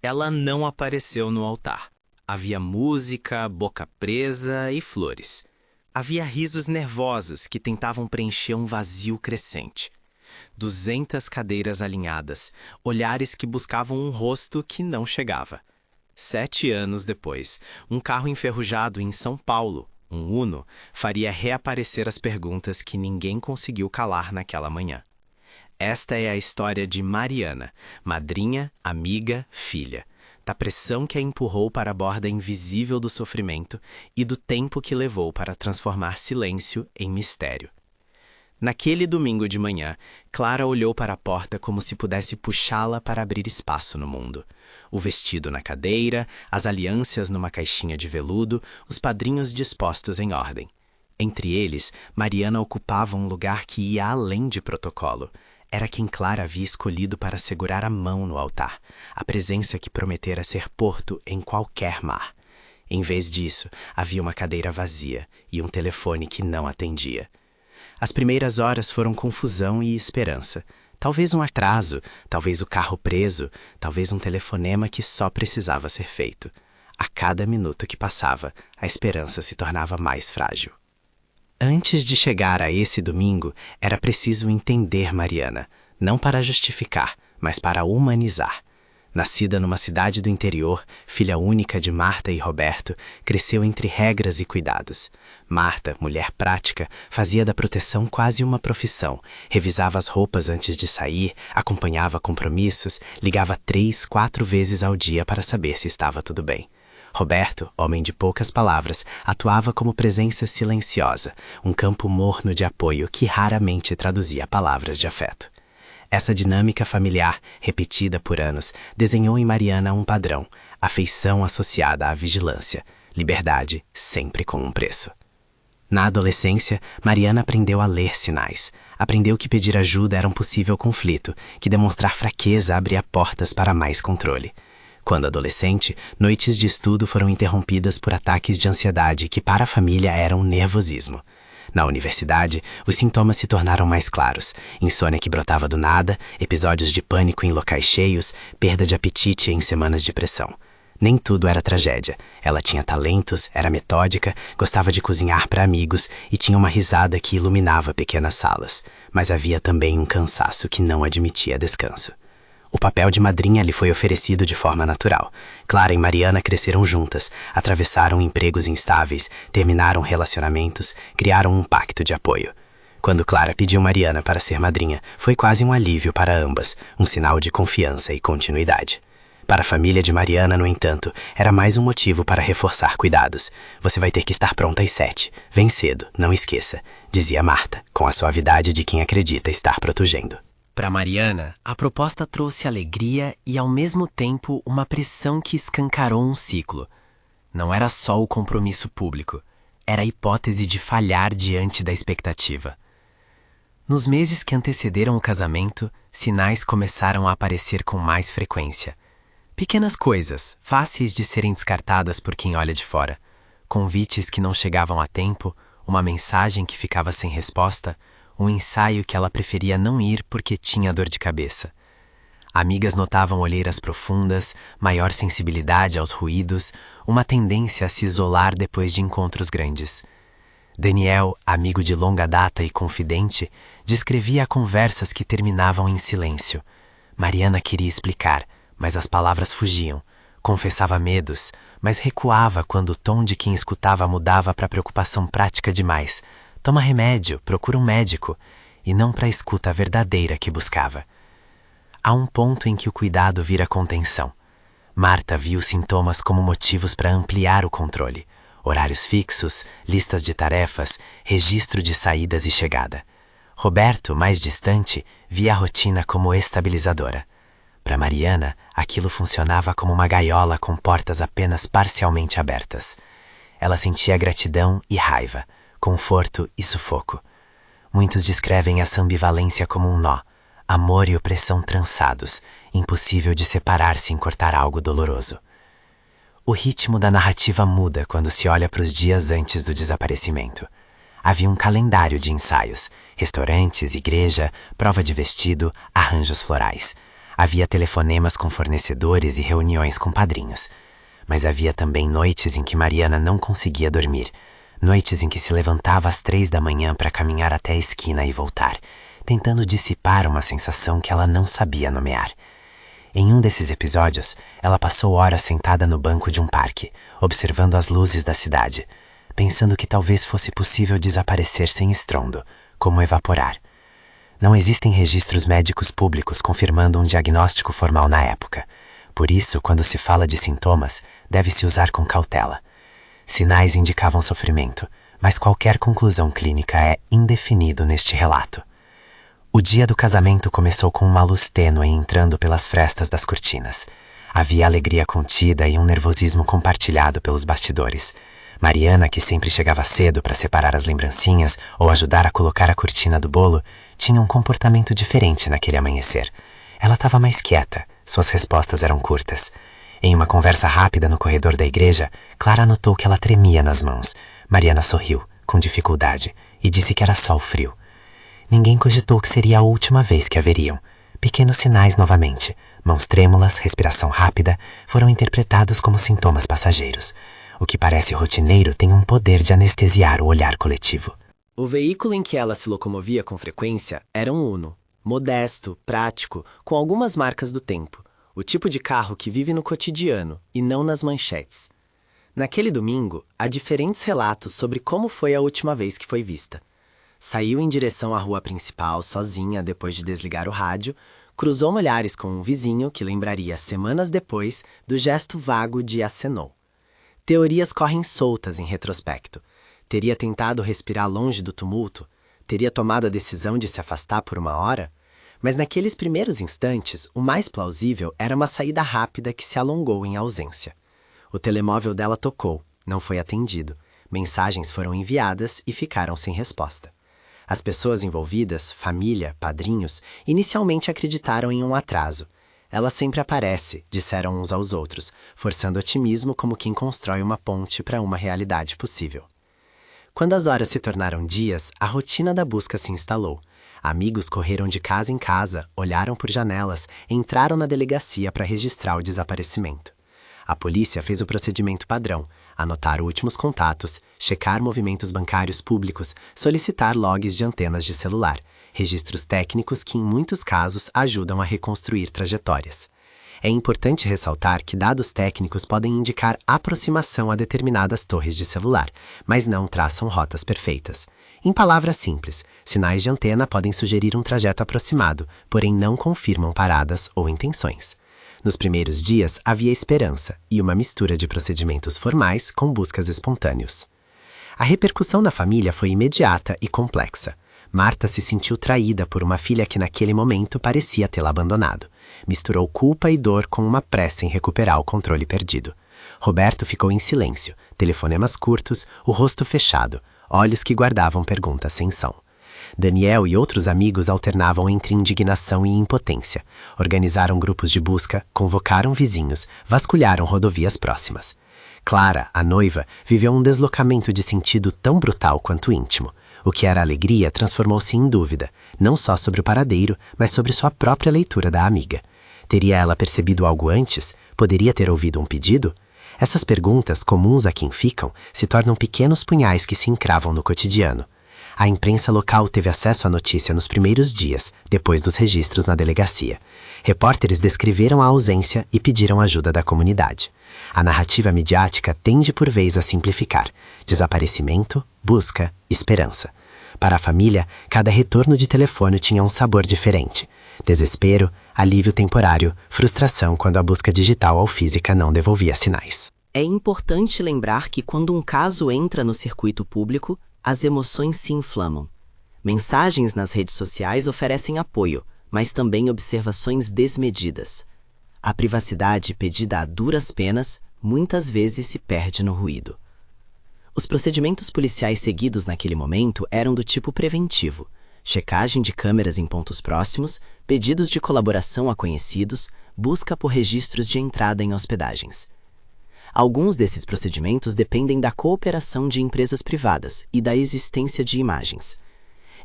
Ela não apareceu no altar. Havia música, boca presa e flores. Havia risos nervosos que tentavam preencher um vazio crescente. 200 cadeiras alinhadas, olhares que buscavam um rosto que não chegava. 7 anos depois, um carro enferrujado em São Paulo, um Uno, faria reaparecer as perguntas que ninguém conseguiu calar naquela manhã. Esta é a história de Mariana, madrinha, amiga, filha, da pressão que a empurrou para a borda invisível do sofrimento e do tempo que levou para transformar silêncio em mistério. Naquele domingo de manhã, Clara olhou para a porta como se pudesse puxá-la para abrir espaço no mundo. O vestido na cadeira, as alianças numa caixinha de veludo, os padrinhos dispostos em ordem. Entre eles, Mariana ocupava um lugar que ia além de protocolo. Era quem Clara havia escolhido para segurar a mão no altar, a presença que prometera ser porto em qualquer mar. Em vez disso, havia uma cadeira vazia e um telefone que não atendia. As primeiras horas foram confusão e esperança. Talvez um atraso, talvez o carro preso, talvez um telefonema que só precisava ser feito. A cada minuto que passava, a esperança se tornava mais frágil. Antes de chegar a esse domingo, era preciso entender Mariana, não para justificar, mas para humanizar. Nascida numa cidade do interior, filha única de Marta e Roberto, cresceu entre regras e cuidados. Marta, mulher prática, fazia da proteção quase uma profissão, revisava as roupas antes de sair, acompanhava compromissos, ligava 3, 4 vezes ao dia para saber se estava tudo bem. Roberto, homem de poucas palavras, atuava como presença silenciosa, um campo morno de apoio que raramente traduzia palavras de afeto. Essa dinâmica familiar, repetida por anos, desenhou em Mariana um padrão, afeição associada à vigilância, liberdade sempre com um preço. Na adolescência, Mariana aprendeu a ler sinais. Aprendeu que pedir ajuda era um possível conflito, que demonstrar fraqueza abria portas para mais controle. Quando adolescente, noites de estudo foram interrompidas por ataques de ansiedade que para a família eram um nervosismo. Na universidade, os sintomas se tornaram mais claros. Insônia que brotava do nada, episódios de pânico em locais cheios, perda de apetite em semanas de pressão. Nem tudo era tragédia. Ela tinha talentos, era metódica, gostava de cozinhar para amigos e tinha uma risada que iluminava pequenas salas. Mas havia também um cansaço que não admitia descanso. O papel de madrinha lhe foi oferecido de forma natural. Clara e Mariana cresceram juntas, atravessaram empregos instáveis, terminaram relacionamentos, criaram um pacto de apoio. Quando Clara pediu Mariana para ser madrinha, foi quase um alívio para ambas, um sinal de confiança e continuidade. Para a família de Mariana, no entanto, era mais um motivo para reforçar cuidados. Você vai ter que estar pronta às 7. Vem cedo, não esqueça, dizia Marta, com a suavidade de quem acredita estar protegendo. Para Mariana, a proposta trouxe alegria e, ao mesmo tempo, uma pressão que escancarou um ciclo. Não era só o compromisso público, era a hipótese de falhar diante da expectativa. Nos meses que antecederam o casamento, sinais começaram a aparecer com mais frequência. Pequenas coisas, fáceis de serem descartadas por quem olha de fora. Convites que não chegavam a tempo, uma mensagem que ficava sem resposta, um ensaio que ela preferia não ir porque tinha dor de cabeça. Amigas notavam olheiras profundas, maior sensibilidade aos ruídos, uma tendência a se isolar depois de encontros grandes. Daniel, amigo de longa data e confidente, descrevia conversas que terminavam em silêncio. Mariana queria explicar, mas as palavras fugiam. Confessava medos, mas recuava quando o tom de quem escutava mudava para preocupação prática demais. Toma remédio, procura um médico, e não para a escuta verdadeira que buscava. Há um ponto em que o cuidado vira contenção. Marta viu os sintomas como motivos para ampliar o controle. Horários fixos, listas de tarefas, registro de saídas e chegada. Roberto, mais distante, via a rotina como estabilizadora. Para Mariana, aquilo funcionava como uma gaiola com portas apenas parcialmente abertas. Ela sentia gratidão e raiva, conforto e sufoco. Muitos descrevem essa ambivalência como um nó, amor e opressão trançados, impossível de separar sem cortar algo doloroso. O ritmo da narrativa muda quando se olha para os dias antes do desaparecimento. Havia um calendário de ensaios, restaurantes, igreja, prova de vestido, arranjos florais. Havia telefonemas com fornecedores e reuniões com padrinhos. Mas havia também noites em que Mariana não conseguia dormir. Noites em que se levantava às 3 da manhã para caminhar até a esquina e voltar, tentando dissipar uma sensação que ela não sabia nomear. Em um desses episódios, ela passou horas sentada no banco de um parque, observando as luzes da cidade, pensando que talvez fosse possível desaparecer sem estrondo, como evaporar. Não existem registros médicos públicos confirmando um diagnóstico formal na época. Por isso, quando se fala de sintomas, deve-se usar com cautela. Sinais indicavam sofrimento, mas qualquer conclusão clínica é indefinido neste relato. O dia do casamento começou com uma luz tênue entrando pelas frestas das cortinas. Havia alegria contida e um nervosismo compartilhado pelos bastidores. Mariana, que sempre chegava cedo para separar as lembrancinhas ou ajudar a colocar a cortina do bolo, tinha um comportamento diferente naquele amanhecer. Ela estava mais quieta, suas respostas eram curtas. Em uma conversa rápida no corredor da igreja, Clara notou que ela tremia nas mãos. Mariana sorriu, com dificuldade, e disse que era só o frio. Ninguém cogitou que seria a última vez que a veriam. Pequenos sinais novamente, mãos trêmulas, respiração rápida, foram interpretados como sintomas passageiros. O que parece rotineiro tem um poder de anestesiar o olhar coletivo. O veículo em que ela se locomovia com frequência era um Uno. Modesto, prático, com algumas marcas do tempo. O tipo de carro que vive no cotidiano e não nas manchetes. Naquele domingo, há diferentes relatos sobre como foi a última vez que foi vista. Saiu em direção à rua principal sozinha depois de desligar o rádio, cruzou olhares com um vizinho que lembraria semanas depois do gesto vago de acenou. Teorias correm soltas em retrospecto. Teria tentado respirar longe do tumulto? Teria tomado a decisão de se afastar por uma hora? Mas naqueles primeiros instantes, o mais plausível era uma saída rápida que se alongou em ausência. O telemóvel dela tocou, não foi atendido. Mensagens foram enviadas e ficaram sem resposta. As pessoas envolvidas, família, padrinhos, inicialmente acreditaram em um atraso. Ela sempre aparece, disseram uns aos outros, forçando otimismo como quem constrói uma ponte para uma realidade possível. Quando as horas se tornaram dias, a rotina da busca se instalou. Amigos correram de casa em casa, olharam por janelas, entraram na delegacia para registrar o desaparecimento. A polícia fez o procedimento padrão, anotar últimos contatos, checar movimentos bancários públicos, solicitar logs de antenas de celular, registros técnicos que em muitos casos ajudam a reconstruir trajetórias. É importante ressaltar que dados técnicos podem indicar aproximação a determinadas torres de celular, mas não traçam rotas perfeitas. Em palavras simples, sinais de antena podem sugerir um trajeto aproximado, porém não confirmam paradas ou intenções. Nos primeiros dias, havia esperança e uma mistura de procedimentos formais com buscas espontâneos. A repercussão na família foi imediata e complexa. Marta se sentiu traída por uma filha que naquele momento parecia tê-la abandonado. Misturou culpa e dor com uma pressa em recuperar o controle perdido. Roberto ficou em silêncio, telefonemas curtos, o rosto fechado, olhos que guardavam perguntas sem som. Daniel e outros amigos alternavam entre indignação e impotência. Organizaram grupos de busca, convocaram vizinhos, vasculharam rodovias próximas. Clara, a noiva, viveu um deslocamento de sentido tão brutal quanto íntimo. O que era alegria transformou-se em dúvida, não só sobre o paradeiro, mas sobre sua própria leitura da amiga. Teria ela percebido algo antes? Poderia ter ouvido um pedido? Essas perguntas, comuns a quem ficam, se tornam pequenos punhais que se encravam no cotidiano. A imprensa local teve acesso à notícia nos primeiros dias, depois dos registros na delegacia. Repórteres descreveram a ausência e pediram ajuda da comunidade. A narrativa midiática tende por vez a simplificar. Desaparecimento, busca, esperança. Para a família, cada retorno de telefone tinha um sabor diferente. Desespero, alívio temporário, frustração quando a busca digital ou física não devolvia sinais. É importante lembrar que quando um caso entra no circuito público, as emoções se inflamam. Mensagens nas redes sociais oferecem apoio, mas também observações desmedidas. A privacidade pedida a duras penas muitas vezes se perde no ruído. Os procedimentos policiais seguidos naquele momento eram do tipo preventivo: checagem de câmeras em pontos próximos, pedidos de colaboração a conhecidos, busca por registros de entrada em hospedagens. Alguns desses procedimentos dependem da cooperação de empresas privadas e da existência de imagens.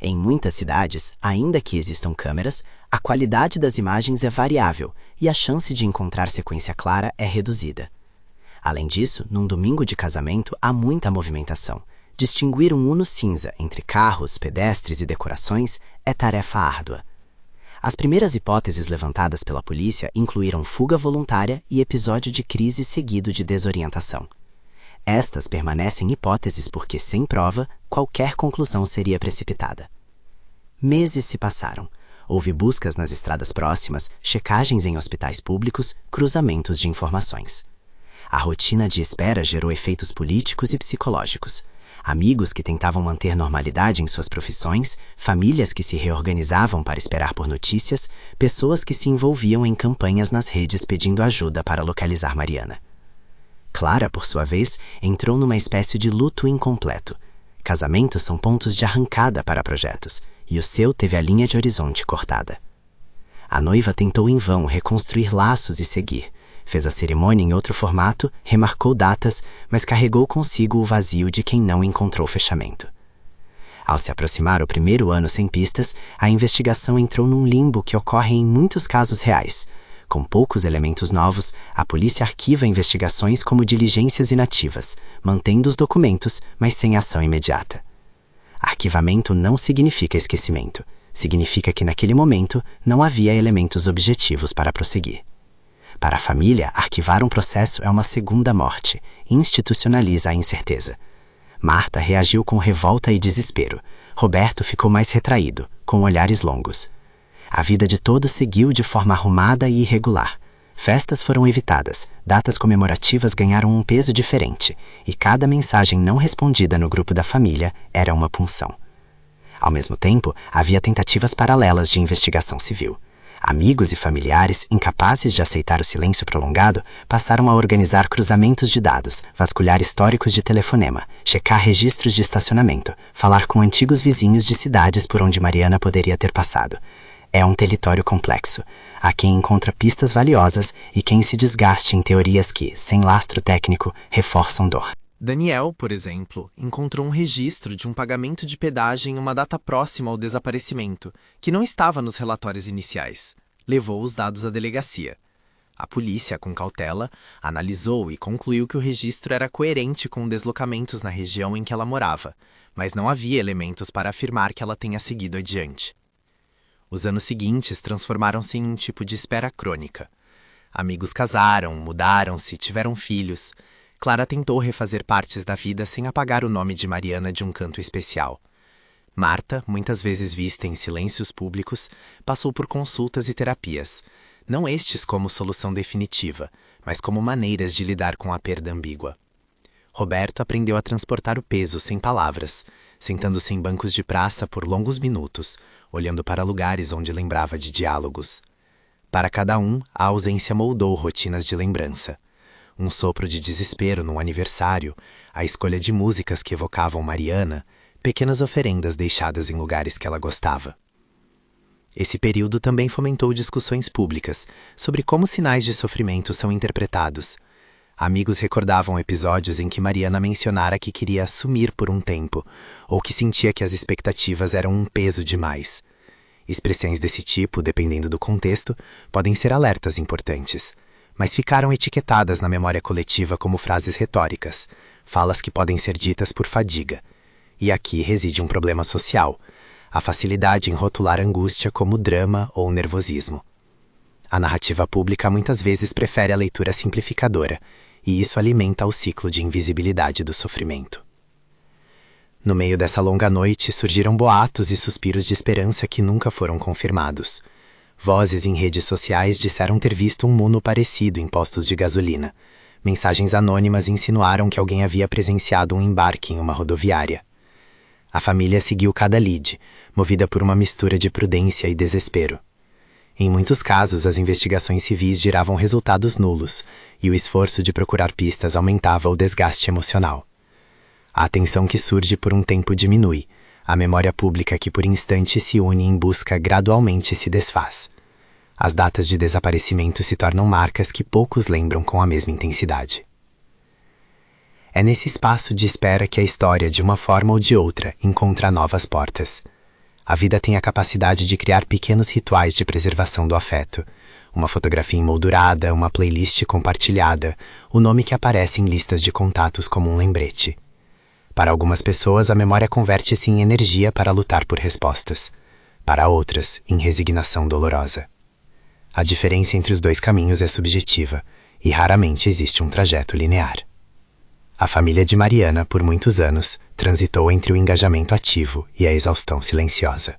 Em muitas cidades, ainda que existam câmeras, a qualidade das imagens é variável e a chance de encontrar sequência clara é reduzida. Além disso, num domingo de casamento há muita movimentação. Distinguir um Uno cinza entre carros, pedestres e decorações é tarefa árdua. As primeiras hipóteses levantadas pela polícia incluíram fuga voluntária e episódio de crise seguido de desorientação. Estas permanecem hipóteses porque, sem prova, qualquer conclusão seria precipitada. Meses se passaram. Houve buscas nas estradas próximas, checagens em hospitais públicos, cruzamentos de informações. A rotina de espera gerou efeitos políticos e psicológicos. Amigos que tentavam manter normalidade em suas profissões, famílias que se reorganizavam para esperar por notícias, pessoas que se envolviam em campanhas nas redes pedindo ajuda para localizar Mariana. Clara, por sua vez, entrou numa espécie de luto incompleto. Casamentos são pontos de arrancada para projetos, e o seu teve a linha de horizonte cortada. A noiva tentou em vão reconstruir laços e seguir. Fez a cerimônia em outro formato, remarcou datas, mas carregou consigo o vazio de quem não encontrou fechamento. Ao se aproximar o primeiro ano sem pistas, a investigação entrou num limbo que ocorre em muitos casos reais. Com poucos elementos novos, a polícia arquiva investigações como diligências inativas, mantendo os documentos, mas sem ação imediata. Arquivamento não significa esquecimento. Significa que naquele momento não havia elementos objetivos para prosseguir. Para a família, arquivar um processo é uma segunda morte, institucionaliza a incerteza. Marta reagiu com revolta e desespero. Roberto ficou mais retraído, com olhares longos. A vida de todos seguiu de forma arrumada e irregular. Festas foram evitadas, datas comemorativas ganharam um peso diferente, e cada mensagem não respondida no grupo da família era uma punção. Ao mesmo tempo, havia tentativas paralelas de investigação civil. Amigos e familiares, incapazes de aceitar o silêncio prolongado, passaram a organizar cruzamentos de dados, vasculhar históricos de telefonema, checar registros de estacionamento, falar com antigos vizinhos de cidades por onde Mariana poderia ter passado. É um território complexo. Há quem encontra pistas valiosas e quem se desgaste em teorias que, sem lastro técnico, reforçam dor. Daniel, por exemplo, encontrou um registro de um pagamento de pedágio em uma data próxima ao desaparecimento, que não estava nos relatórios iniciais. Levou os dados à delegacia. A polícia, com cautela, analisou e concluiu que o registro era coerente com deslocamentos na região em que ela morava, mas não havia elementos para afirmar que ela tenha seguido adiante. Os anos seguintes transformaram-se em um tipo de espera crônica. Amigos casaram, mudaram-se, tiveram filhos. Clara tentou refazer partes da vida sem apagar o nome de Mariana de um canto especial. Marta, muitas vezes vista em silêncios públicos, passou por consultas e terapias, não estes como solução definitiva, mas como maneiras de lidar com a perda ambígua. Roberto aprendeu a transportar o peso sem palavras, sentando-se em bancos de praça por longos minutos, olhando para lugares onde lembrava de diálogos. Para cada um, a ausência moldou rotinas de lembrança. Um sopro de desespero num aniversário, a escolha de músicas que evocavam Mariana, pequenas oferendas deixadas em lugares que ela gostava. Esse período também fomentou discussões públicas sobre como sinais de sofrimento são interpretados. Amigos recordavam episódios em que Mariana mencionara que queria assumir por um tempo, ou que sentia que as expectativas eram um peso demais. Expressões desse tipo, dependendo do contexto, podem ser alertas importantes, mas ficaram etiquetadas na memória coletiva como frases retóricas, falas que podem ser ditas por fadiga. E aqui reside um problema social, a facilidade em rotular angústia como drama ou nervosismo. A narrativa pública muitas vezes prefere a leitura simplificadora, e isso alimenta o ciclo de invisibilidade do sofrimento. No meio dessa longa noite surgiram boatos e suspiros de esperança que nunca foram confirmados. Vozes em redes sociais disseram ter visto um Uno parecido em postos de gasolina. Mensagens anônimas insinuaram que alguém havia presenciado um embarque em uma rodoviária. A família seguiu cada lead, movida por uma mistura de prudência e desespero. Em muitos casos, as investigações civis geravam resultados nulos, e o esforço de procurar pistas aumentava o desgaste emocional. A atenção que surge por um tempo diminui, a memória pública que por instante se une em busca gradualmente se desfaz. As datas de desaparecimento se tornam marcas que poucos lembram com a mesma intensidade. É nesse espaço de espera que a história, de uma forma ou de outra, encontra novas portas. A vida tem a capacidade de criar pequenos rituais de preservação do afeto. Uma fotografia emoldurada, uma playlist compartilhada, o nome que aparece em listas de contatos como um lembrete. Para algumas pessoas, a memória converte-se em energia para lutar por respostas. Para outras, em resignação dolorosa. A diferença entre os dois caminhos é subjetiva, e raramente existe um trajeto linear. A família de Mariana, por muitos anos, transitou entre o engajamento ativo e a exaustão silenciosa.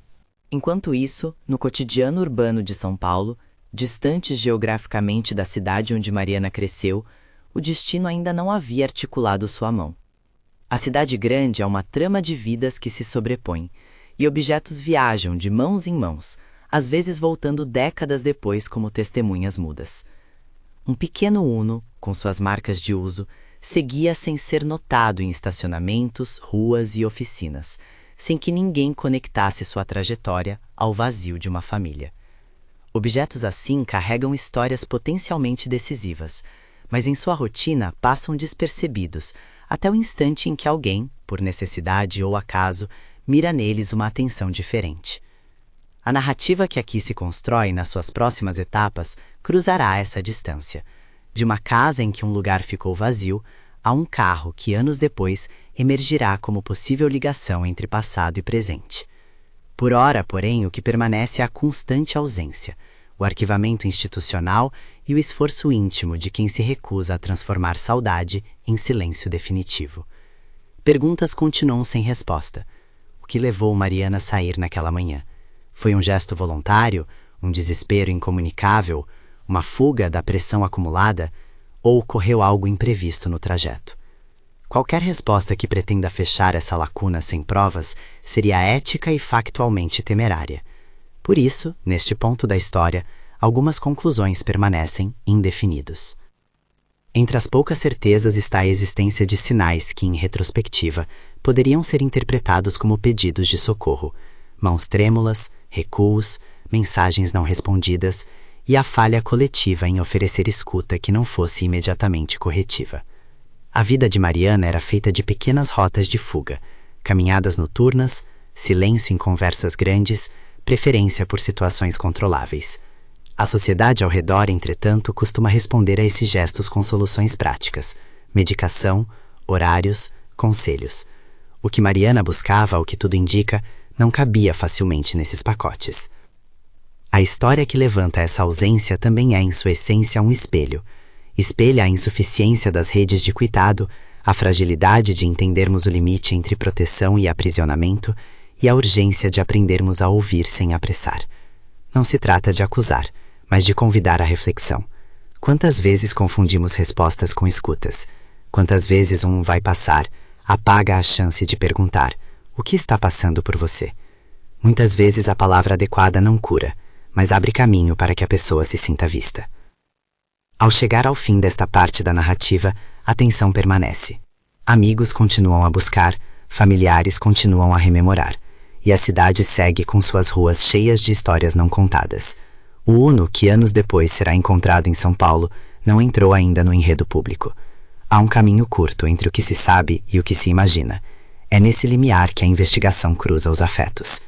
Enquanto isso, no cotidiano urbano de São Paulo, distante geograficamente da cidade onde Mariana cresceu, o destino ainda não havia articulado sua mão. A cidade grande é uma trama de vidas que se sobrepõem, e objetos viajam de mãos em mãos, às vezes voltando décadas depois como testemunhas mudas. Um pequeno Uno, com suas marcas de uso, seguia sem ser notado em estacionamentos, ruas e oficinas, sem que ninguém conectasse sua trajetória ao vazio de uma família. Objetos assim carregam histórias potencialmente decisivas, mas em sua rotina passam despercebidos, até o instante em que alguém, por necessidade ou acaso, mira neles uma atenção diferente. A narrativa que aqui se constrói nas suas próximas etapas cruzará essa distância, de uma casa em que um lugar ficou vazio, a um carro que anos depois emergirá como possível ligação entre passado e presente. Por ora, porém, o que permanece é a constante ausência, o arquivamento institucional e o esforço íntimo de quem se recusa a transformar saudade em silêncio definitivo. Perguntas continuam sem resposta. O que levou Mariana a sair naquela manhã? Foi um gesto voluntário, um desespero incomunicável, uma fuga da pressão acumulada, ou ocorreu algo imprevisto no trajeto? Qualquer resposta que pretenda fechar essa lacuna sem provas seria ética e factualmente temerária. Por isso, neste ponto da história, algumas conclusões permanecem indefinidos. Entre as poucas certezas está a existência de sinais que, em retrospectiva, poderiam ser interpretados como pedidos de socorro, mãos trêmulas, recuos, mensagens não respondidas e a falha coletiva em oferecer escuta que não fosse imediatamente corretiva. A vida de Mariana era feita de pequenas rotas de fuga, caminhadas noturnas, silêncio em conversas grandes, preferência por situações controláveis. A sociedade ao redor, entretanto, costuma responder a esses gestos com soluções práticas, medicação, horários, conselhos. O que Mariana buscava, ao que tudo indica, não cabia facilmente nesses pacotes. A história que levanta essa ausência também é, em sua essência, um espelho. Espelha a insuficiência das redes de cuidado, a fragilidade de entendermos o limite entre proteção e aprisionamento e a urgência de aprendermos a ouvir sem apressar. Não se trata de acusar, mas de convidar à reflexão. Quantas vezes confundimos respostas com escutas? Quantas vezes um vai passar apaga a chance de perguntar: o que está passando por você? Muitas vezes a palavra adequada não cura, mas abre caminho para que a pessoa se sinta vista. Ao chegar ao fim desta parte da narrativa, a tensão permanece. Amigos continuam a buscar, familiares continuam a rememorar, e a cidade segue com suas ruas cheias de histórias não contadas. O Uno, que anos depois será encontrado em São Paulo, não entrou ainda no enredo público. Há um caminho curto entre o que se sabe e o que se imagina. É nesse limiar que a investigação cruza os afetos.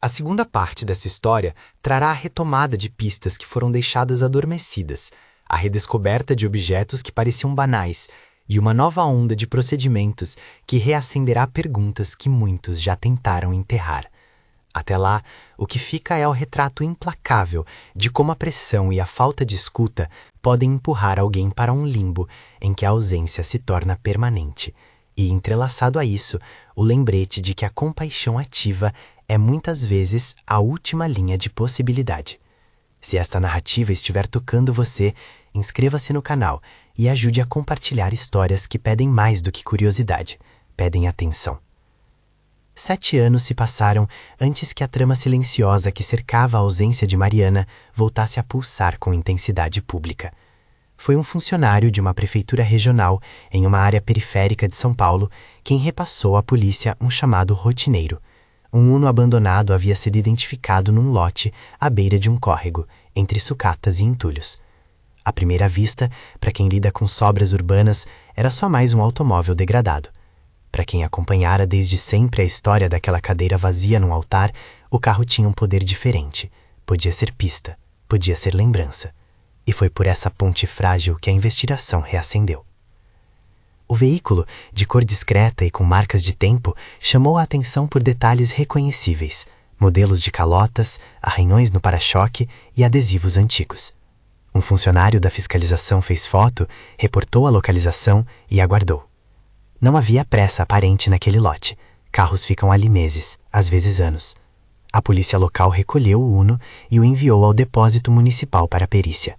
A segunda parte dessa história trará a retomada de pistas que foram deixadas adormecidas, a redescoberta de objetos que pareciam banais e uma nova onda de procedimentos que reacenderá perguntas que muitos já tentaram enterrar. Até lá, o que fica é o retrato implacável de como a pressão e a falta de escuta podem empurrar alguém para um limbo em que a ausência se torna permanente. E, entrelaçado a isso, o lembrete de que a compaixão ativa é muitas vezes a última linha de possibilidade. Se esta narrativa estiver tocando você, inscreva-se no canal e ajude a compartilhar histórias que pedem mais do que curiosidade, pedem atenção. 7 anos se passaram antes que a trama silenciosa que cercava a ausência de Mariana voltasse a pulsar com intensidade pública. Foi um funcionário de uma prefeitura regional em uma área periférica de São Paulo quem repassou à polícia um chamado rotineiro. Um Uno abandonado havia sido identificado num lote à beira de um córrego, entre sucatas e entulhos. À primeira vista, para quem lida com sobras urbanas, era só mais um automóvel degradado. Para quem acompanhara desde sempre a história daquela cadeira vazia num altar, o carro tinha um poder diferente. Podia ser pista, podia ser lembrança. E foi por essa ponte frágil que a investigação reacendeu. O veículo, de cor discreta e com marcas de tempo, chamou a atenção por detalhes reconhecíveis: modelos de calotas, arranhões no para-choque e adesivos antigos. Um funcionário da fiscalização fez foto, reportou a localização e aguardou. Não havia pressa aparente naquele lote. Carros ficam ali meses, às vezes anos. A polícia local recolheu o Uno e o enviou ao depósito municipal para a perícia.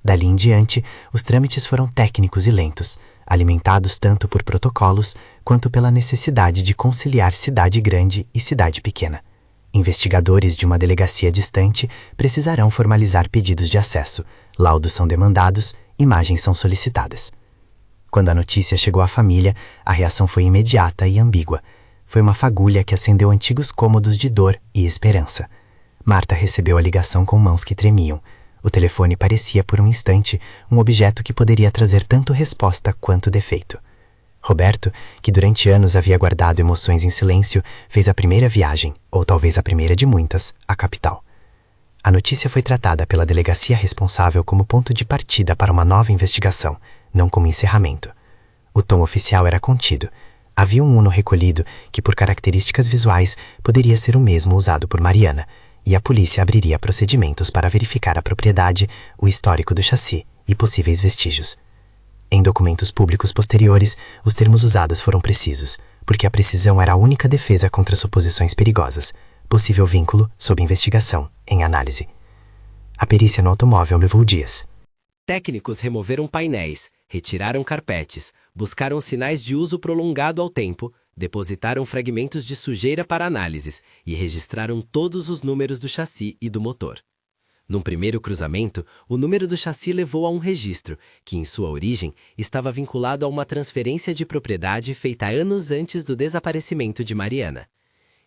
Dali em diante, os trâmites foram técnicos e lentos, alimentados tanto por protocolos quanto pela necessidade de conciliar cidade grande e cidade pequena. Investigadores de uma delegacia distante precisarão formalizar pedidos de acesso, laudos são demandados, imagens são solicitadas. Quando a notícia chegou à família, a reação foi imediata e ambígua. Foi uma fagulha que acendeu antigos cômodos de dor e esperança. Marta recebeu a ligação com mãos que tremiam. O telefone parecia, por um instante, um objeto que poderia trazer tanto resposta quanto defeito. Roberto, que durante anos havia guardado emoções em silêncio, fez a primeira viagem, ou talvez a primeira de muitas, à capital. A notícia foi tratada pela delegacia responsável como ponto de partida para uma nova investigação, não como encerramento. O tom oficial era contido. Havia um Uno recolhido que, por características visuais, poderia ser o mesmo usado por Mariana, e a polícia abriria procedimentos para verificar a propriedade, o histórico do chassi e possíveis vestígios. Em documentos públicos posteriores, os termos usados foram precisos, porque a precisão era a única defesa contra suposições perigosas. Possível vínculo, sob investigação, em análise. A perícia no automóvel levou dias. Técnicos removeram painéis, retiraram carpetes, buscaram sinais de uso prolongado ao tempo, depositaram fragmentos de sujeira para análises e registraram todos os números do chassi e do motor. Num primeiro cruzamento, o número do chassi levou a um registro, que em sua origem estava vinculado a uma transferência de propriedade feita anos antes do desaparecimento de Mariana.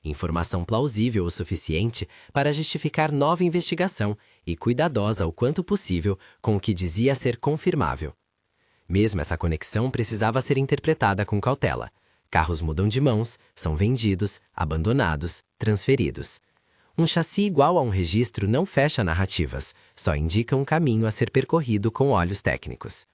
Informação plausível o suficiente para justificar nova investigação e cuidadosa o quanto possível com o que dizia ser confirmável. Mesmo essa conexão precisava ser interpretada com cautela. Carros mudam de mãos, são vendidos, abandonados, transferidos. Um chassi igual a um registro não fecha narrativas, só indica um caminho a ser percorrido com olhos técnicos.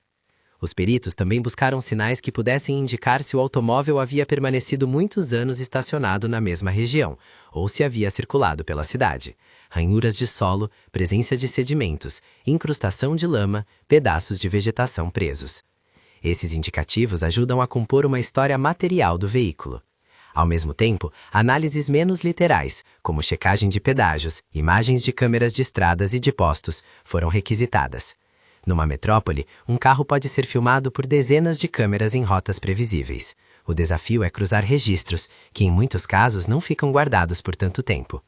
Os peritos também buscaram sinais que pudessem indicar se o automóvel havia permanecido muitos anos estacionado na mesma região, ou se havia circulado pela cidade. Ranhuras de solo, presença de sedimentos, incrustação de lama, pedaços de vegetação presos. Esses indicativos ajudam a compor uma história material do veículo. Ao mesmo tempo, análises menos literais, como checagem de pedágios, imagens de câmeras de estradas e de postos, foram requisitadas. Numa metrópole, um carro pode ser filmado por dezenas de câmeras em rotas previsíveis. O desafio é cruzar registros, que em muitos casos não ficam guardados por tanto tempo.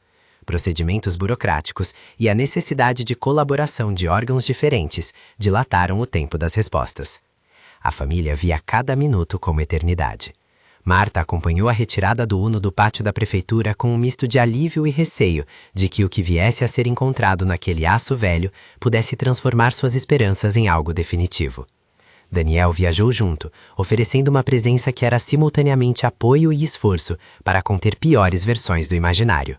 Procedimentos burocráticos e a necessidade de colaboração de órgãos diferentes dilataram o tempo das respostas. A família via cada minuto como eternidade. Marta acompanhou a retirada do Uno do pátio da prefeitura com um misto de alívio e receio de que o que viesse a ser encontrado naquele aço velho pudesse transformar suas esperanças em algo definitivo. Daniel viajou junto, oferecendo uma presença que era simultaneamente apoio e esforço para conter piores versões do imaginário.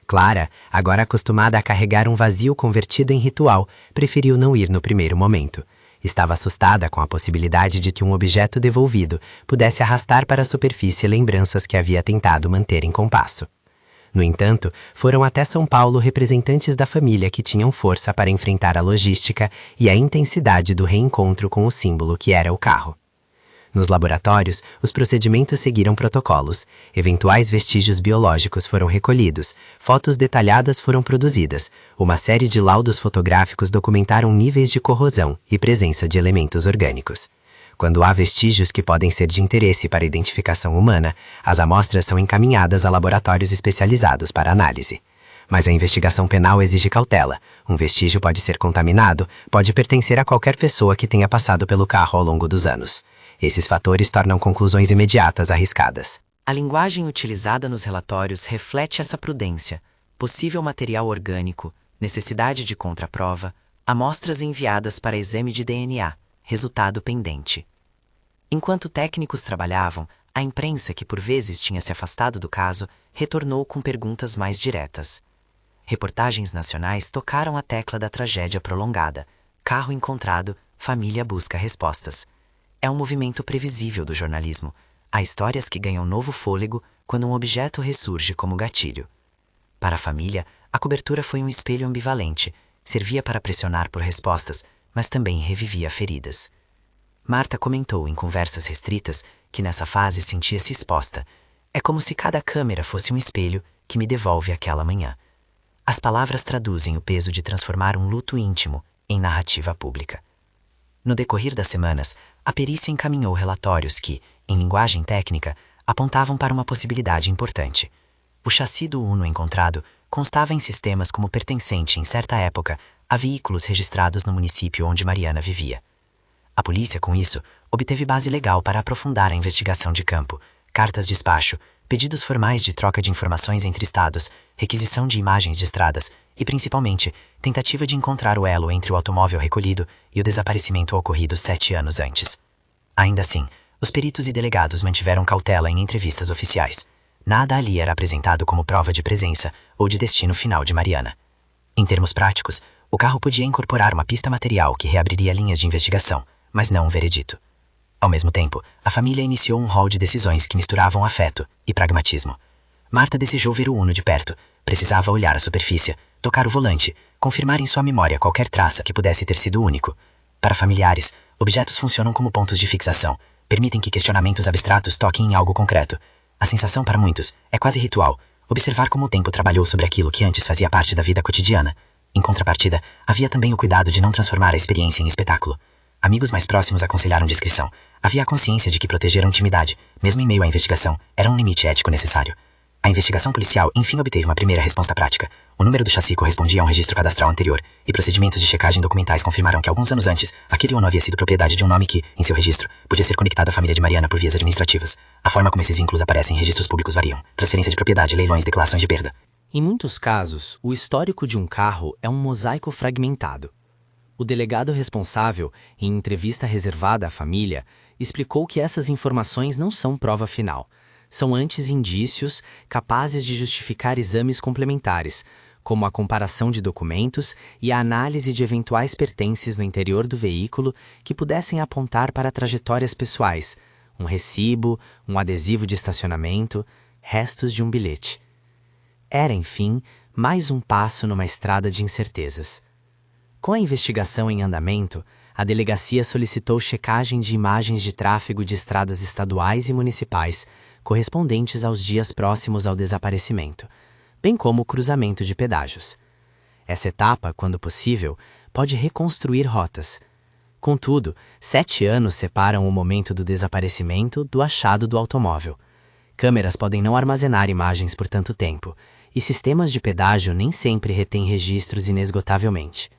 Clara, agora acostumada a carregar um vazio convertido em ritual, preferiu não ir no primeiro momento. Estava assustada com a possibilidade de que um objeto devolvido pudesse arrastar para a superfície lembranças que havia tentado manter em compasso. No entanto, foram até São Paulo representantes da família que tinham força para enfrentar a logística e a intensidade do reencontro com o símbolo que era o carro. Nos laboratórios, os procedimentos seguiram protocolos, eventuais vestígios biológicos foram recolhidos, fotos detalhadas foram produzidas, uma série de laudos fotográficos documentaram níveis de corrosão e presença de elementos orgânicos. Quando há vestígios que podem ser de interesse para a identificação humana, as amostras são encaminhadas a laboratórios especializados para análise. Mas a investigação penal exige cautela. Um vestígio pode ser contaminado, pode pertencer a qualquer pessoa que tenha passado pelo carro ao longo dos anos. Esses fatores tornam conclusões imediatas arriscadas. A linguagem utilizada nos relatórios reflete essa prudência: possível material orgânico, necessidade de contraprova, amostras enviadas para exame de DNA, resultado pendente. Enquanto técnicos trabalhavam, A imprensa, que por vezes tinha se afastado do caso, retornou com perguntas mais diretas. Reportagens nacionais tocaram a tecla da tragédia prolongada. Carro encontrado, família busca respostas. É um movimento previsível do jornalismo. Há histórias que ganham novo fôlego quando um objeto ressurge como gatilho. Para a família, a cobertura foi um espelho ambivalente. Servia para pressionar por respostas, mas também revivia feridas. Marta comentou em conversas restritas que nessa fase sentia-se exposta. É como se cada câmera fosse um espelho que me devolve aquela manhã. As palavras traduzem o peso de transformar um luto íntimo em narrativa pública. No decorrer das semanas, a perícia encaminhou relatórios que, em linguagem técnica, apontavam para uma possibilidade importante. O chassi do Uno encontrado constava em sistemas como pertencente, em certa época, a veículos registrados no município onde Mariana vivia. A polícia, com isso, obteve base legal para aprofundar a investigação de campo, cartas de despacho, pedidos formais de troca de informações entre estados, requisição de imagens de estradas e, principalmente, tentativa de encontrar o elo entre o automóvel recolhido e o desaparecimento ocorrido 7 anos antes. Ainda assim, os peritos e delegados mantiveram cautela em entrevistas oficiais. Nada ali era apresentado como prova de presença ou de destino final de Mariana. Em termos práticos, o carro podia incorporar uma pista material que reabriria linhas de investigação, mas não um veredito. Ao mesmo tempo, a família iniciou um rol de decisões que misturavam afeto e pragmatismo. Marta desejou ver o Uno de perto, precisava olhar a superfície, tocar o volante, confirmar em sua memória qualquer traça que pudesse ter sido único. Para familiares, objetos funcionam como pontos de fixação, permitem que questionamentos abstratos toquem em algo concreto. A sensação para muitos é quase ritual, observar como o tempo trabalhou sobre aquilo que antes fazia parte da vida cotidiana. Em contrapartida, havia também o cuidado de não transformar a experiência em espetáculo. Amigos mais próximos aconselharam discrição. Havia a consciência de que proteger a intimidade, mesmo em meio à investigação, era um limite ético necessário. A investigação policial enfim obteve uma primeira resposta prática. O número do chassi correspondia a um registro cadastral anterior, e procedimentos de checagem documentais confirmaram que alguns anos antes, aquele Uno havia sido propriedade de um nome que, em seu registro, podia ser conectado à família de Mariana por vias administrativas. A forma como esses vínculos aparecem em registros públicos variam. Transferência de propriedade, leilões, declarações de perda. Em muitos casos, o histórico de um carro é um mosaico fragmentado. O delegado responsável, em entrevista reservada à família, explicou que essas informações não são prova final. São antes indícios capazes de justificar exames complementares, como a comparação de documentos e a análise de eventuais pertences no interior do veículo que pudessem apontar para trajetórias pessoais, um recibo, um adesivo de estacionamento, restos de um bilhete. Era, enfim, mais um passo numa estrada de incertezas. Com a investigação em andamento, a delegacia solicitou checagem de imagens de tráfego de estradas estaduais e municipais, correspondentes aos dias próximos ao desaparecimento, bem como o cruzamento de pedágios. Essa etapa, quando possível, pode reconstruir rotas. Contudo, 7 anos separam o momento do desaparecimento do achado do automóvel. Câmeras podem não armazenar imagens por tanto tempo, e sistemas de pedágio nem sempre retêm registros inesgotavelmente.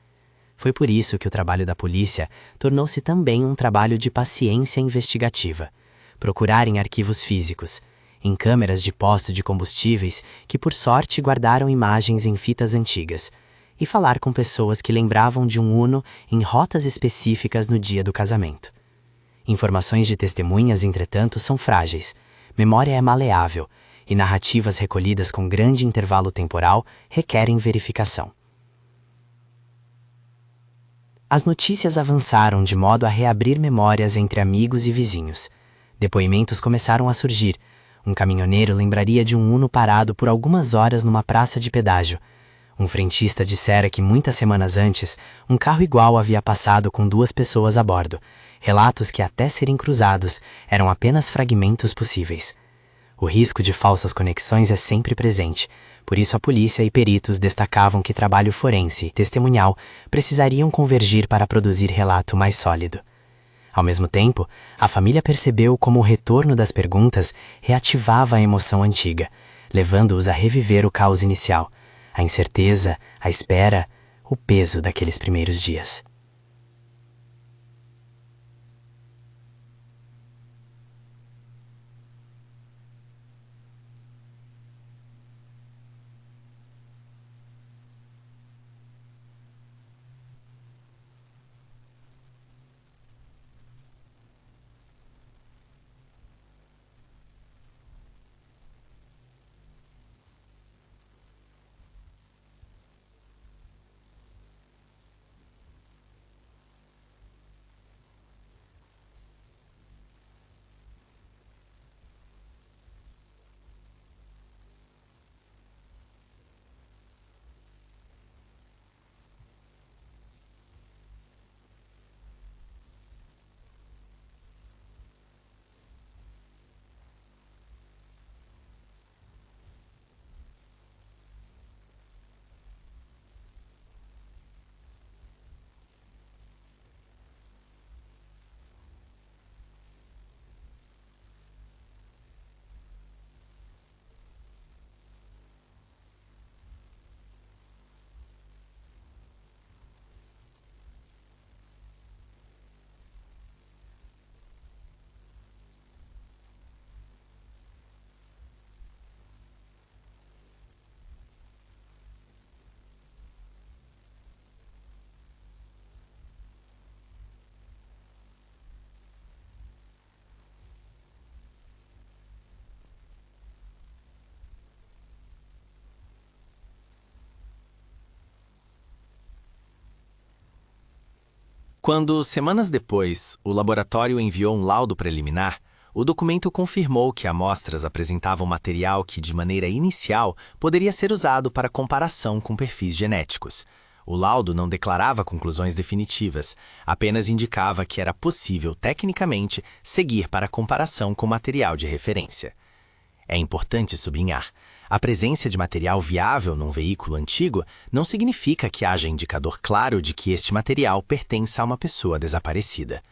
Foi por isso que o trabalho da polícia tornou-se também um trabalho de paciência investigativa. Procurar em arquivos físicos, em câmeras de posto de combustíveis que por sorte guardaram imagens em fitas antigas, e falar com pessoas que lembravam de um Uno em rotas específicas no dia do casamento. Informações de testemunhas, entretanto, são frágeis, memória é maleável, e narrativas recolhidas com grande intervalo temporal requerem verificação. As notícias avançaram de modo a reabrir memórias entre amigos e vizinhos. Depoimentos começaram a surgir. Um caminhoneiro lembraria de um Uno parado por algumas horas numa praça de pedágio. Um frentista dissera que muitas semanas antes, um carro igual havia passado com 2 pessoas a bordo. Relatos que, até serem cruzados, eram apenas fragmentos possíveis. O risco de falsas conexões é sempre presente. Por isso a polícia e peritos destacavam que trabalho forense e testemunhal precisariam convergir para produzir relato mais sólido. Ao mesmo tempo, a família percebeu como o retorno das perguntas reativava a emoção antiga, levando-os a reviver o caos inicial, a incerteza, a espera, o peso daqueles primeiros dias. Quando, semanas depois, o laboratório enviou um laudo preliminar, o documento confirmou que amostras apresentavam material que, de maneira inicial, poderia ser usado para comparação com perfis genéticos. O laudo não declarava conclusões definitivas, apenas indicava que era possível, tecnicamente, seguir para comparação com material de referência. É importante sublinhar: a presença de material viável num veículo antigo não significa que haja indicador claro de que este material pertença a uma pessoa desaparecida.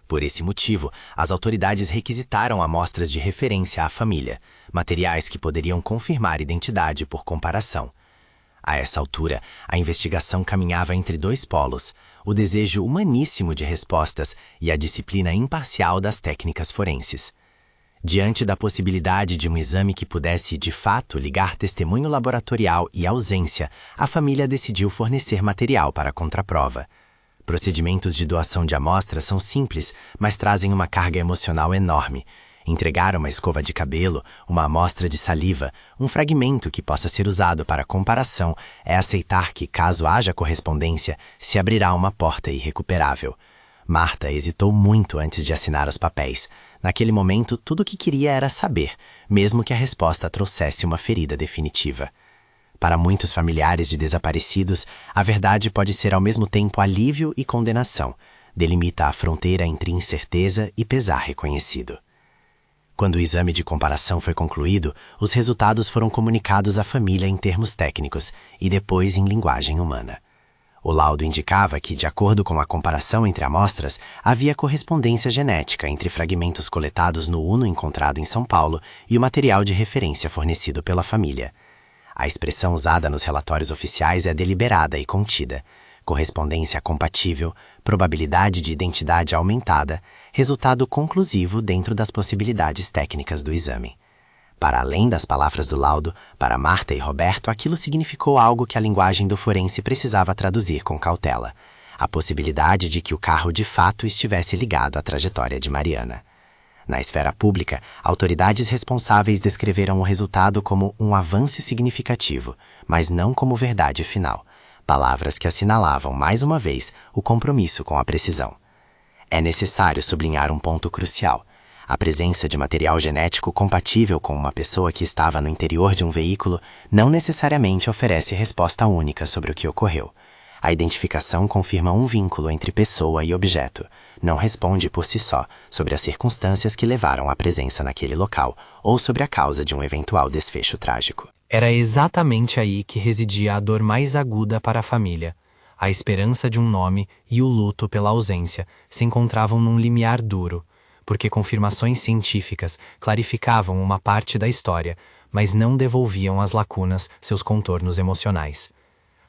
Por esse motivo, as autoridades requisitaram amostras de referência à família, materiais que poderiam confirmar identidade por comparação. A essa altura, a investigação caminhava entre dois polos: o desejo humaníssimo de respostas e a disciplina imparcial das técnicas forenses. Diante da possibilidade de um exame que pudesse, de fato, ligar testemunho laboratorial e ausência, a família decidiu fornecer material para a contraprova. Procedimentos de doação de amostras são simples, mas trazem uma carga emocional enorme. Entregar uma escova de cabelo, uma amostra de saliva, um fragmento que possa ser usado para comparação é aceitar que, caso haja correspondência, se abrirá uma porta irrecuperável. Marta hesitou muito antes de assinar os papéis. Naquele momento, tudo o que queria era saber, mesmo que a resposta trouxesse uma ferida definitiva. Para muitos familiares de desaparecidos, a verdade pode ser ao mesmo tempo alívio e condenação. Delimita a fronteira entre incerteza e pesar reconhecido. Quando o exame de comparação foi concluído, os resultados foram comunicados à família em termos técnicos e depois em linguagem humana. O laudo indicava que, de acordo com a comparação entre amostras, havia correspondência genética entre fragmentos coletados no Uno encontrado em São Paulo e o material de referência fornecido pela família. A expressão usada nos relatórios oficiais é deliberada e contida: correspondência compatível, probabilidade de identidade aumentada, resultado conclusivo dentro das possibilidades técnicas do exame. Para além das palavras do laudo, para Marta e Roberto, aquilo significou algo que a linguagem do forense precisava traduzir com cautela: a possibilidade de que o carro de fato estivesse ligado à trajetória de Mariana. Na esfera pública, autoridades responsáveis descreveram o resultado como um avanço significativo, mas não como verdade final. Palavras que assinalavam, mais uma vez, o compromisso com a precisão. É necessário sublinhar um ponto crucial: a presença de material genético compatível com uma pessoa que estava no interior de um veículo não necessariamente oferece resposta única sobre o que ocorreu. A identificação confirma um vínculo entre pessoa e objeto. Não responde por si só sobre as circunstâncias que levaram à presença naquele local ou sobre a causa de um eventual desfecho trágico. Era exatamente aí que residia a dor mais aguda para a família. A esperança de um nome e o luto pela ausência se encontravam num limiar duro, porque confirmações científicas clarificavam uma parte da história, mas não devolviam às lacunas seus contornos emocionais.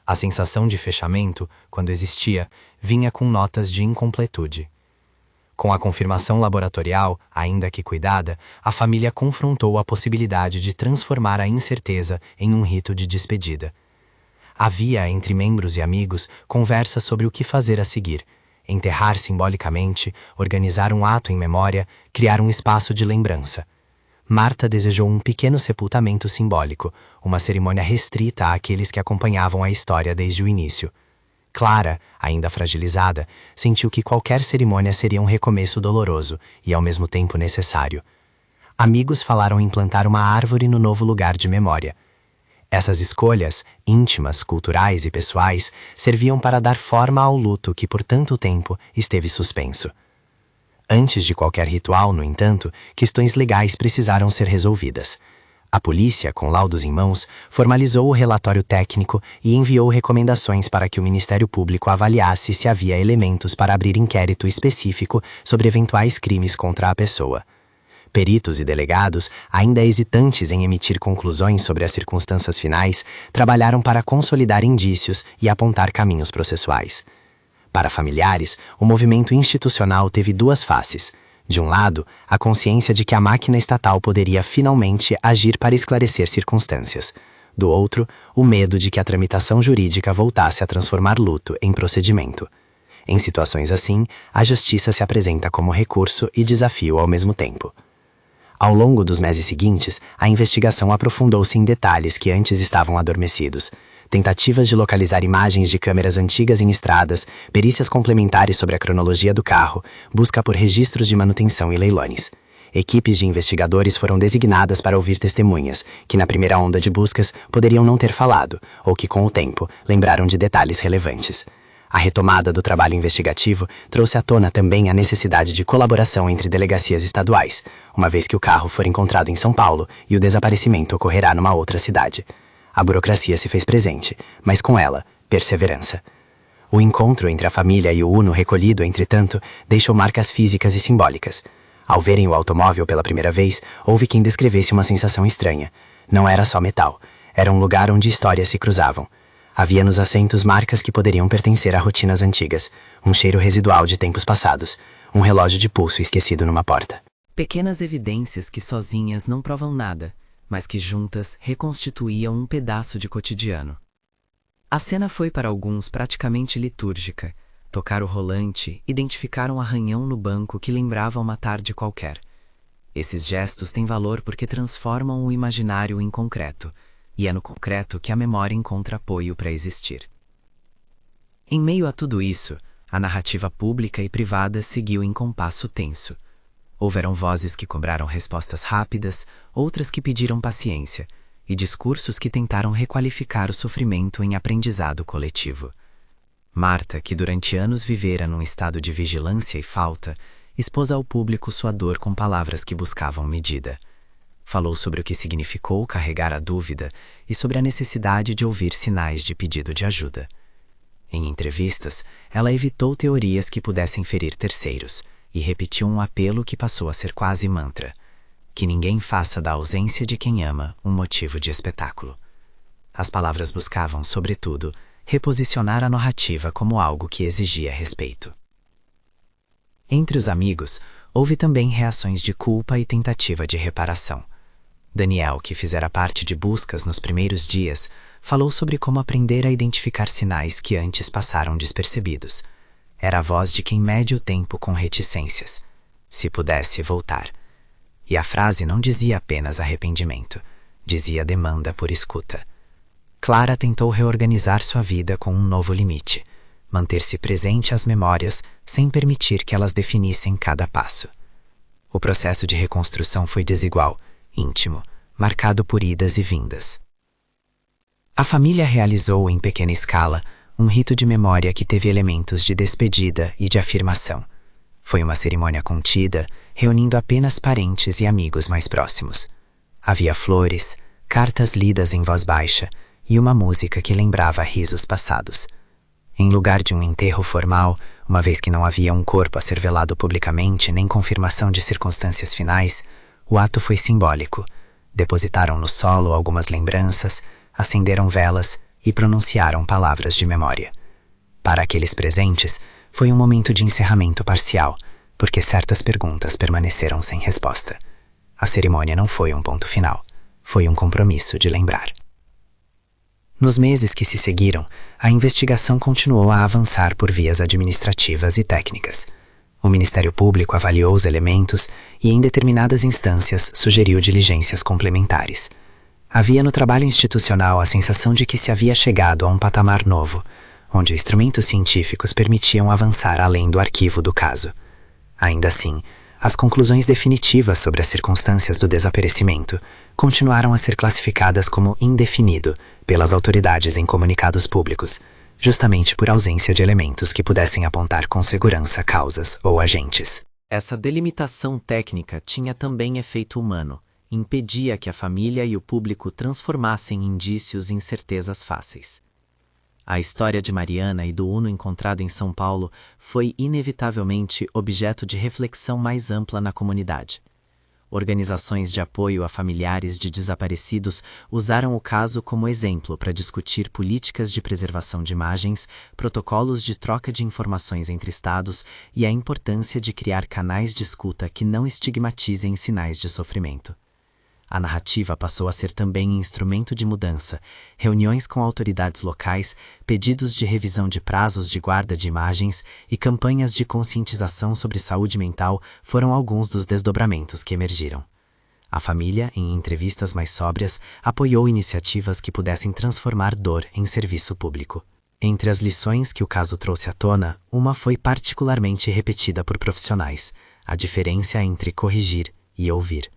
A sensação de fechamento, quando existia, vinha com notas de incompletude. Com a confirmação laboratorial, ainda que cuidada, a família confrontou a possibilidade de transformar a incerteza em um rito de despedida. Havia, entre membros e amigos, conversa sobre o que fazer a seguir: enterrar simbolicamente, organizar um ato em memória, criar um espaço de lembrança. Marta desejou um pequeno sepultamento simbólico, uma cerimônia restrita àqueles que acompanhavam a história desde o início. Clara, ainda fragilizada, sentiu que qualquer cerimônia seria um recomeço doloroso e ao mesmo tempo necessário. Amigos falaram em plantar uma árvore no novo lugar de memória. Essas escolhas, íntimas, culturais e pessoais, serviam para dar forma ao luto que por tanto tempo esteve suspenso. Antes de qualquer ritual, no entanto, questões legais precisaram ser resolvidas. A polícia, com laudos em mãos, formalizou o relatório técnico e enviou recomendações para que o Ministério Público avaliasse se havia elementos para abrir inquérito específico sobre eventuais crimes contra a pessoa. Peritos e delegados, ainda hesitantes em emitir conclusões sobre as circunstâncias finais, trabalharam para consolidar indícios e apontar caminhos processuais. Para familiares, o movimento institucional teve duas faces. De um lado, a consciência de que a máquina estatal poderia finalmente agir para esclarecer circunstâncias. Do outro, o medo de que a tramitação jurídica voltasse a transformar luto em procedimento. Em situações assim, a justiça se apresenta como recurso e desafio ao mesmo tempo. Ao longo dos meses seguintes, a investigação aprofundou-se em detalhes que antes estavam adormecidos. tentativas de localizar imagens de câmeras antigas em estradas, perícias complementares sobre a cronologia do carro, busca por registros de manutenção e leilones. Equipes de investigadores foram designadas para ouvir testemunhas, que na primeira onda de buscas poderiam não ter falado, ou que com o tempo lembraram de detalhes relevantes. A retomada do trabalho investigativo trouxe à tona também a necessidade de colaboração entre delegacias estaduais, uma vez que o carro for encontrado em São Paulo e o desaparecimento ocorrerá numa outra cidade. A burocracia se fez presente, mas com ela, perseverança. O encontro entre a família e o Uno recolhido, entretanto, deixou marcas físicas e simbólicas. Ao verem o automóvel pela primeira vez, houve quem descrevesse uma sensação estranha. Não era só metal, era um lugar onde histórias se cruzavam. Havia nos assentos marcas que poderiam pertencer a rotinas antigas, um cheiro residual de tempos passados, um relógio de pulso esquecido numa porta. Pequenas evidências que sozinhas não provam nada, mas que juntas reconstituíam um pedaço de cotidiano. A cena foi para alguns praticamente litúrgica. Tocar o rolante, identificar um arranhão no banco que lembrava uma tarde qualquer. Esses gestos têm valor porque transformam o imaginário em concreto, e é no concreto que a memória encontra apoio para existir. Em meio a tudo isso, a narrativa pública e privada seguiu em compasso tenso. Houveram vozes que cobraram respostas rápidas, outras que pediram paciência, e discursos que tentaram requalificar o sofrimento em aprendizado coletivo. Marta, que durante anos vivera num estado de vigilância e falta, expôs ao público sua dor com palavras que buscavam medida. Falou sobre o que significou carregar a dúvida e sobre a necessidade de ouvir sinais de pedido de ajuda. Em entrevistas, ela evitou teorias que pudessem ferir terceiros e repetiu um apelo que passou a ser quase mantra: que ninguém faça da ausência de quem ama um motivo de espetáculo. As palavras buscavam, sobretudo, reposicionar a narrativa como algo que exigia respeito. Entre os amigos, houve também reações de culpa e tentativa de reparação. Daniel, que fizera parte de buscas nos primeiros dias, falou sobre como aprender a identificar sinais que antes passaram despercebidos. Era a voz de quem mede o tempo com reticências. Se pudesse voltar. E a frase não dizia apenas arrependimento, dizia demanda por escuta. Clara tentou reorganizar sua vida com um novo limite, manter-se presente às memórias sem permitir que elas definissem cada passo. O processo de reconstrução foi desigual, íntimo, marcado por idas e vindas. A família realizou, em pequena escala, um rito de memória que teve elementos de despedida e de afirmação. Foi uma cerimônia contida, reunindo apenas parentes e amigos mais próximos. Havia flores, cartas lidas em voz baixa, e uma música que lembrava risos passados. Em lugar de um enterro formal, uma vez que não havia um corpo a ser velado publicamente nem confirmação de circunstâncias finais, o ato foi simbólico. Depositaram no solo algumas lembranças, acenderam velas e pronunciaram palavras de memória. Para aqueles presentes, foi um momento de encerramento parcial, porque certas perguntas permaneceram sem resposta. A cerimônia não foi um ponto final, foi um compromisso de lembrar. Nos meses que se seguiram, a investigação continuou a avançar por vias administrativas e técnicas. O Ministério Público avaliou os elementos e, em determinadas instâncias, sugeriu diligências complementares. Havia no trabalho institucional a sensação de que se havia chegado a um patamar novo, onde instrumentos científicos permitiam avançar além do arquivo do caso. Ainda assim, as conclusões definitivas sobre as circunstâncias do desaparecimento continuaram a ser classificadas como indefinido pelas autoridades em comunicados públicos, justamente por ausência de elementos que pudessem apontar com segurança causas ou agentes. Essa delimitação técnica tinha também efeito humano, impedia que a família e o público transformassem indícios em certezas fáceis. A história de Mariana e do Uno encontrado em São Paulo foi inevitavelmente objeto de reflexão mais ampla na comunidade. Organizações de apoio a familiares de desaparecidos usaram o caso como exemplo para discutir políticas de preservação de imagens, protocolos de troca de informações entre estados e a importância de criar canais de escuta que não estigmatizem sinais de sofrimento. A narrativa passou a ser também instrumento de mudança. Reuniões com autoridades locais, pedidos de revisão de prazos de guarda de imagens e campanhas de conscientização sobre saúde mental foram alguns dos desdobramentos que emergiram. A família, em entrevistas mais sóbrias, apoiou iniciativas que pudessem transformar dor em serviço público. Entre as lições que o caso trouxe à tona, uma foi particularmente repetida por profissionais: a diferença entre corrigir e ouvir.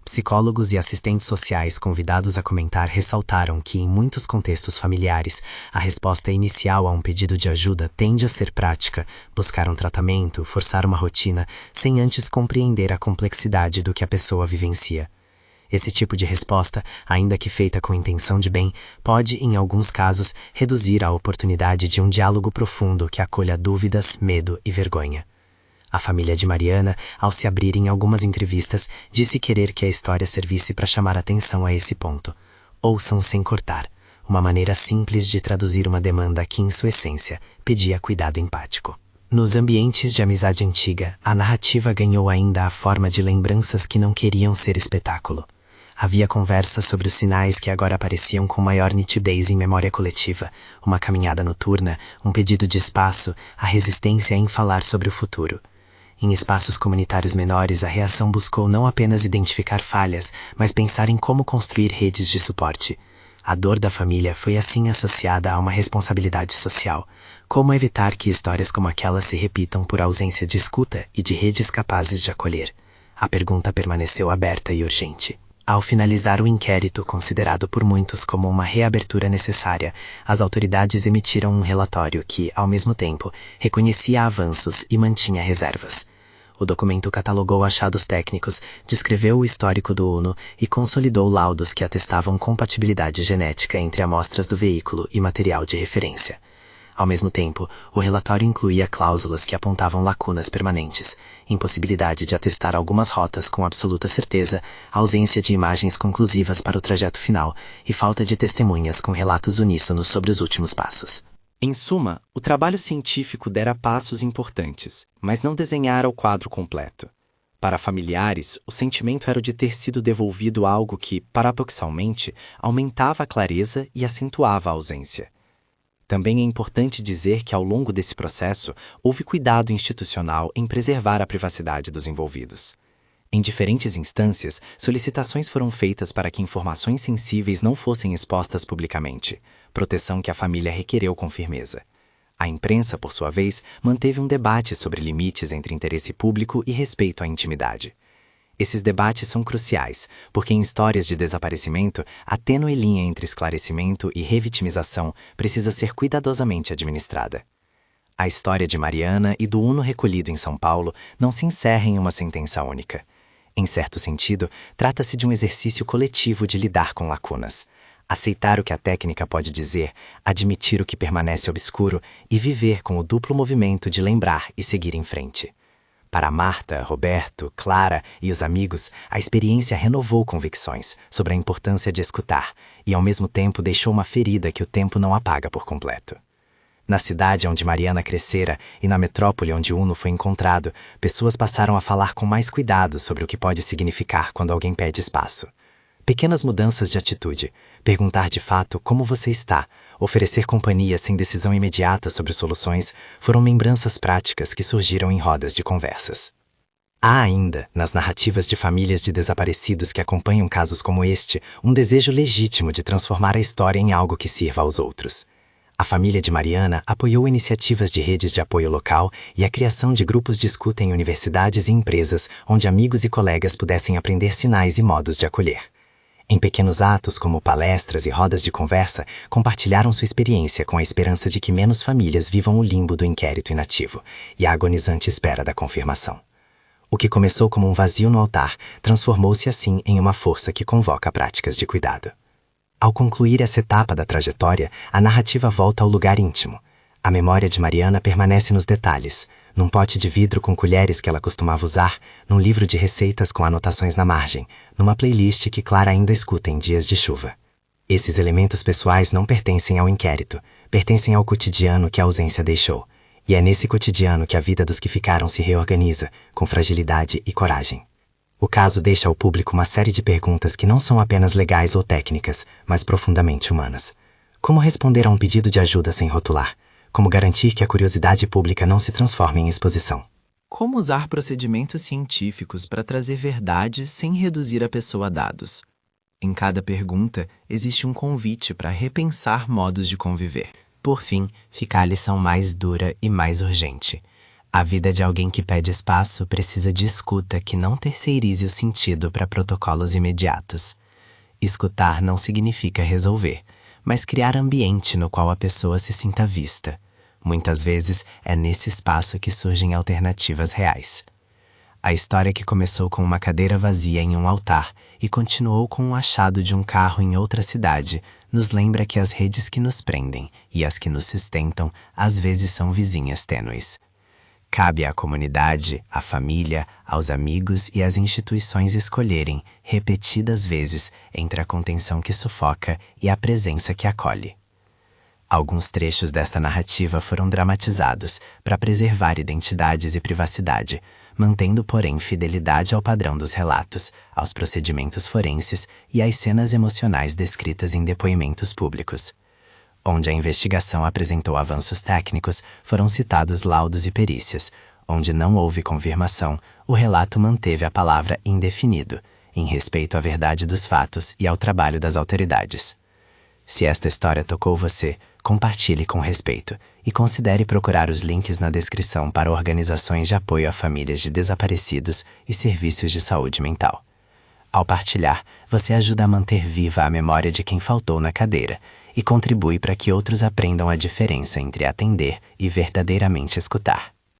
Psicólogos e assistentes sociais convidados a comentar ressaltaram que, em muitos contextos familiares, a resposta inicial a um pedido de ajuda tende a ser prática, buscar um tratamento, forçar uma rotina, sem antes compreender a complexidade do que a pessoa vivencia. Esse tipo de resposta, ainda que feita com intenção de bem, pode, em alguns casos, reduzir a oportunidade de um diálogo profundo que acolha dúvidas, medo e vergonha. A família de Mariana, ao se abrir em algumas entrevistas, disse querer que a história servisse para chamar atenção a esse ponto. Ouçam sem cortar, uma maneira simples de traduzir uma demanda que, em sua essência, pedia cuidado empático. Nos ambientes de amizade antiga, a narrativa ganhou ainda a forma de lembranças que não queriam ser espetáculo. Havia conversas sobre os sinais que agora apareciam com maior nitidez em memória coletiva, uma caminhada noturna, um pedido de espaço, a resistência em falar sobre o futuro. Em espaços comunitários menores, a reação buscou não apenas identificar falhas, mas pensar em como construir redes de suporte. A dor da família foi assim associada a uma responsabilidade social. Como evitar que histórias como aquela se repitam por ausência de escuta e de redes capazes de acolher? A pergunta permaneceu aberta e urgente. Ao finalizar o inquérito, considerado por muitos como uma reabertura necessária, as autoridades emitiram um relatório que, ao mesmo tempo, reconhecia avanços e mantinha reservas. O documento catalogou achados técnicos, descreveu o histórico do Uno e consolidou laudos que atestavam compatibilidade genética entre amostras do veículo e material de referência. Ao mesmo tempo, o relatório incluía cláusulas que apontavam lacunas permanentes, impossibilidade de atestar algumas rotas com absoluta certeza, ausência de imagens conclusivas para o trajeto final e falta de testemunhas com relatos uníssonos sobre os últimos passos. Em suma, o trabalho científico dera passos importantes, mas não desenhara o quadro completo. Para familiares, o sentimento era o de ter sido devolvido algo que, paradoxalmente, aumentava a clareza e acentuava a ausência. Também é importante dizer que, ao longo desse processo, houve cuidado institucional em preservar a privacidade dos envolvidos. Em diferentes instâncias, solicitações foram feitas para que informações sensíveis não fossem expostas publicamente, proteção que a família requereu com firmeza. A imprensa, por sua vez, manteve um debate sobre limites entre interesse público e respeito à intimidade. Esses debates são cruciais, porque em histórias de desaparecimento, a tênue linha entre esclarecimento e revitimização precisa ser cuidadosamente administrada. A história de Mariana e do Uno recolhido em São Paulo não se encerra em uma sentença única. Em certo sentido, trata-se de um exercício coletivo de lidar com lacunas. Aceitar o que a técnica pode dizer, admitir o que permanece obscuro e viver com o duplo movimento de lembrar e seguir em frente. Para Marta, Roberto, Clara e os amigos, a experiência renovou convicções sobre a importância de escutar e, ao mesmo tempo, deixou uma ferida que o tempo não apaga por completo. Na cidade onde Mariana crescera e na metrópole onde Uno foi encontrado, pessoas passaram a falar com mais cuidado sobre o que pode significar quando alguém pede espaço. Pequenas mudanças de atitude, perguntar de fato como você está, oferecer companhia sem decisão imediata sobre soluções, foram lembranças práticas que surgiram em rodas de conversas. Há ainda, nas narrativas de famílias de desaparecidos que acompanham casos como este, um desejo legítimo de transformar a história em algo que sirva aos outros. A família de Mariana apoiou iniciativas de redes de apoio local e a criação de grupos de escuta em universidades e empresas, onde amigos e colegas pudessem aprender sinais e modos de acolher. Em pequenos atos como palestras e rodas de conversa, compartilharam sua experiência com a esperança de que menos famílias vivam o limbo do inquérito inativo e a agonizante espera da confirmação. O que começou como um vazio no altar transformou-se assim em uma força que convoca práticas de cuidado. Ao concluir essa etapa da trajetória, a narrativa volta ao lugar íntimo. A memória de Mariana permanece nos detalhes, num pote de vidro com colheres que ela costumava usar, num livro de receitas com anotações na margem, numa playlist que Clara ainda escuta em dias de chuva. Esses elementos pessoais não pertencem ao inquérito, pertencem ao cotidiano que a ausência deixou. E é nesse cotidiano que a vida dos que ficaram se reorganiza, com fragilidade e coragem. O caso deixa ao público uma série de perguntas que não são apenas legais ou técnicas, mas profundamente humanas. Como responder a um pedido de ajuda sem rotular? Como garantir que a curiosidade pública não se transforme em exposição? Como usar procedimentos científicos para trazer verdade sem reduzir a pessoa a dados? Em cada pergunta, existe um convite para repensar modos de conviver. Por fim, fica a lição mais dura e mais urgente. A vida de alguém que pede espaço precisa de escuta que não terceirize o sentido para protocolos imediatos. Escutar não significa resolver, mas criar ambiente no qual a pessoa se sinta vista. Muitas vezes é nesse espaço que surgem alternativas reais. A história que começou com uma cadeira vazia em um altar e continuou com o achado de um carro em outra cidade, nos lembra que as redes que nos prendem e as que nos sustentam às vezes são vizinhas tênues. Cabe à comunidade, à família, aos amigos e às instituições escolherem, repetidas vezes, entre a contenção que sufoca e a presença que acolhe. Alguns trechos desta narrativa foram dramatizados para preservar identidades e privacidade, mantendo, porém, fidelidade ao padrão dos relatos, aos procedimentos forenses e às cenas emocionais descritas em depoimentos públicos. Onde a investigação apresentou avanços técnicos, foram citados laudos e perícias. Onde não houve confirmação, o relato manteve a palavra indefinido, em respeito à verdade dos fatos e ao trabalho das autoridades. Se esta história tocou você, compartilhe com respeito e considere procurar os links na descrição para organizações de apoio a famílias de desaparecidos e serviços de saúde mental. Ao partilhar, você ajuda a manter viva a memória de quem faltou na cadeira e contribui para que outros aprendam a diferença entre atender e verdadeiramente escutar.